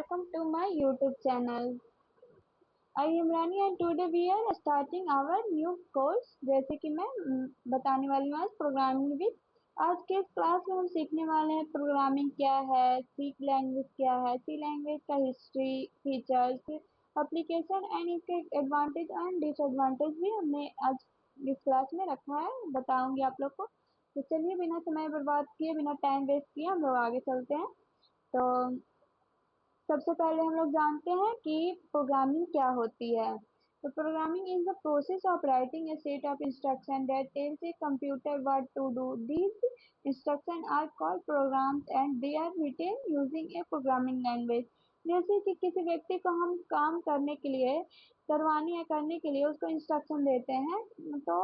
welcome to my YouTube channel. I am Rani and today we are starting our new course जैसे कि मैं बताने वाली हूँ आज प्रोग्रामिंग विद। आज के इस क्लास में हम सीखने वाले हैं प्रोग्रामिंग क्या है, सी लैंग्वेज क्या है, सी लैंग्वेज का हिस्ट्री, फीचर्स, एप्लीकेशन एंड इसके एडवांटेज एंड डिसएडवांटेज भी हमने आज इस क्लास में रखा है, बताऊंगी आप लोग को। तो चलिए बिना समय बर्बाद किए, बिना टाइम वेस्ट किए हम लोग आगे चलते हैं। तो सबसे पहले हम लोग जानते हैं कि प्रोग्रामिंग क्या होती है। तो programming is the process of writing a set of instruction that tells a computer what to do. These instruction are called programs and they are written using a programming language. जैसे कि किसी व्यक्ति को हम काम करने के लिए, करवाने या करने के लिए उसको इंस्ट्रक्शन देते हैं, तो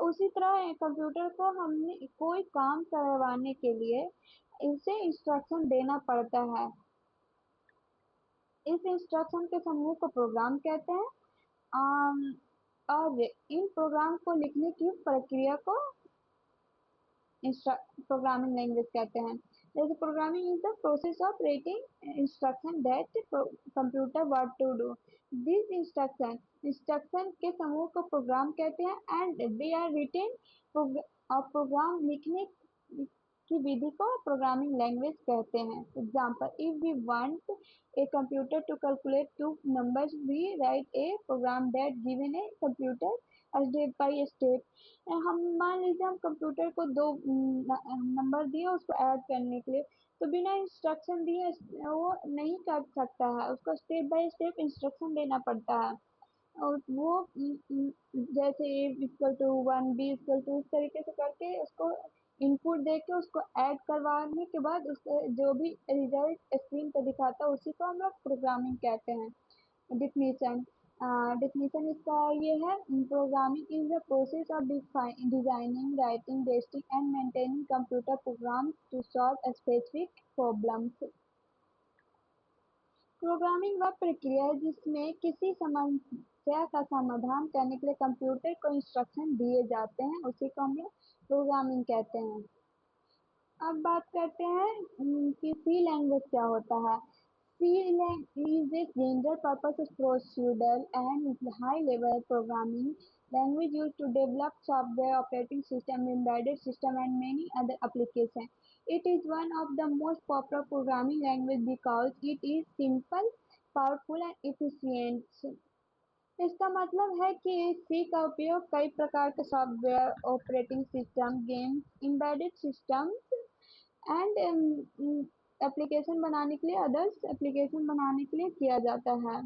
उसी तरह कंप्यूटर को हमने कोई काम करवाने के लिए इसे इंस्ट्रक्शन देना पड़ता है। इस इंस्ट्रक्शन के समूह को प्रोग्राम कहते हैं। आम, और इन प्रोग्राम को लिखने की प्रक्रिया को प्रोग्रामिंग लैंग्वेज कहते हैं। जैसे programming is the process of writing instruction that computer what to do. This instruction के समूह को प्रोग्राम कहते हैं एंड दे आर रिटेन। और प्रोग्राम लिखने की विधि को प्रोग्रामिंग लैंग्वेज कहते हैं। Example, if we want a computer to calculate two numbers we write a program that given a computer step by step. हम मान लीजिए हम कंप्यूटर को दो नंबर दिए उसको ऐड करने के लिए, तो बिना इंस्ट्रक्शन दिए वो नहीं कर सकता है, उसको स्टेप बाय स्टेप इंस्ट्रक्शन देना पड़ता है। और वो जैसे A equal to 1, B equal to, इस तरीके से करके उसको इनपुट दे के उसको ऐड करवाने के बाद उसके जो भी रिजल्ट स्क्रीन पर दिखाता है उसी को हम लोग प्रोग्रामिंग कहते हैं। डिफिनीशन, डिफिनीशन इसका ये है, programming is the process of designing, writing, testing and maintaining computer program to solve specific problems. Programming वह प्रक्रिया है जिसमें किसी समस्या का समाधान करने के लिए कंप्यूटर को इंस्ट्रक्शन दिए जाते हैं, उसी को हम लोग प्रोग्रामिंग कहते हैं। अब बात करते हैं कि सी लैंग्वेज क्या होता है। C language is general purpose procedural and high level programming language used to develop software, operating system, embedded system and many other applications. It is one of the most popular programming language because it is simple, powerful and efficient. इसका मतलब है कि सी का उपयोग कई प्रकार के software, operating system, games, embedded system and application बनाने के लिए, अदर्स एप्लीकेशन बनाने के लिए किया जाता है।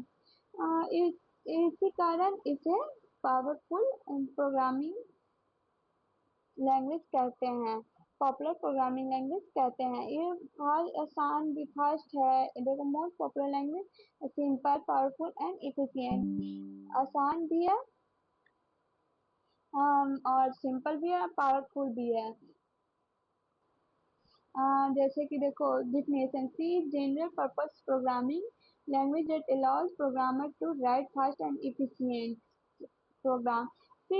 इसी कारण इसे पावरफुल प्रोग्रामिंग लैंग्वेज कहते हैं, पॉपुलर प्रोग्रामिंग लैंग्वेज कहते हैं। ये आसान भी, फास्ट है, देखो most popular language, simple, powerful and efficient. आसान भी है और सिंपल भी है, पावरफुल भी है। जैसे कि देखो definition, C general purpose programming language that allows programmer to write fast and efficient program. C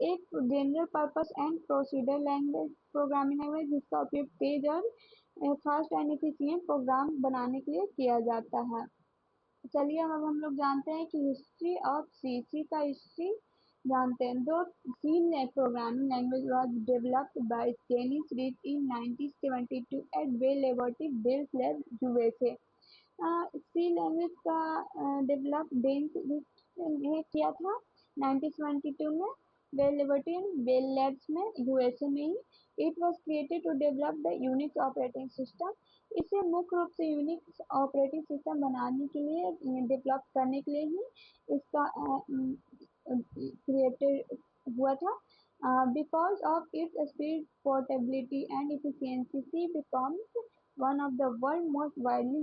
एक general purpose and procedure language, programming language जिसका उपयोग तेज और फास्ट एंड इफिशिएंट प्रोग्राम बनाने के लिए किया जाता है। चलिए अब हम लोग जानते हैं कि हिस्ट्री ऑफ सी, सी का हिस्ट्री जानते हैं। दो C programming language was developed by Dennis Reid in 1972 at Bell laboratory, Bell lab, USA. C language का डेवलप डेनिस रीड ने किया था 1972 में बेल लेबोरेटरी, बेल लैब्स में, यूएसए में ही। It was created to develop the Unix operating system. इसे मुख्य रूप से यूनिक्स ऑपरेटिंग सिस्टम बनाने के लिए, डेवलप करने के लिए ही इसका क्रिएटेड हुआ था। Because of its speed, portability and efficiency, C becomes one of the world most widely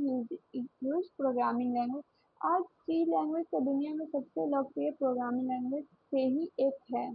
used programming language. आज सी लैंग्वेज का दुनिया में सबसे लोकप्रिय प्रोग्रामिंग लैंग्वेज से ही एक है।